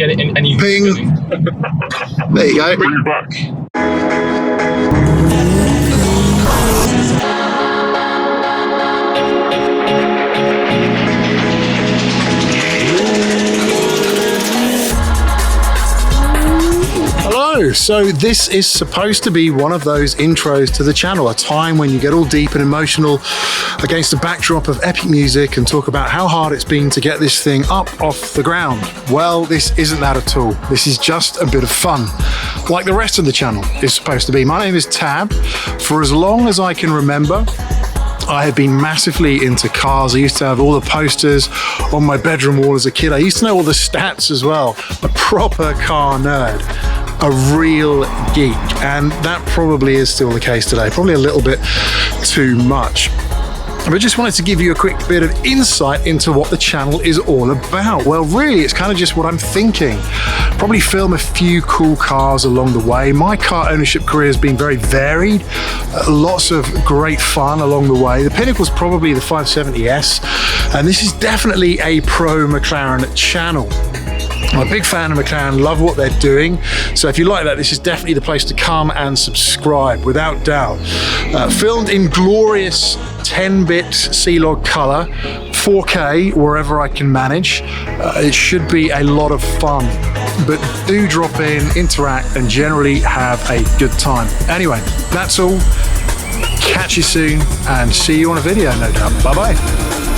any Ping. There you go. Bring you back. Hello, so this is supposed to be one of those intros to the channel, a time when you get all deep and emotional against a backdrop of epic music and talk about how hard it's been to get this thing up off the ground. Well, this isn't that at all. This is just a bit of fun, like the rest of the channel is supposed to be. My name is Tab. For as long as I can remember, I have been massively into cars. I used to have all the posters on my bedroom wall as a kid. I used to know all the stats as well. A proper car nerd, a real geek. And that probably is still the case today. Probably a little bit too much. But I just wanted to give you a quick bit of insight into what the channel is all about. Well, really, it's kind of just what I'm thinking. Probably film a few cool cars along the way. My car ownership career has been very varied. Lots of great fun along the way. The pinnacle is probably the 570S, and this is definitely a pro McLaren channel. I'm a big fan of McLaren, love what they're doing. So if you like that, this is definitely the place to come and subscribe, without doubt. Filmed in glorious 10-bit C-Log color, 4K, wherever I can manage. It should be a lot of fun. But do drop in, interact, and generally have a good time. Anyway, that's all. Catch you soon, and see you on a video, no doubt. Bye-bye.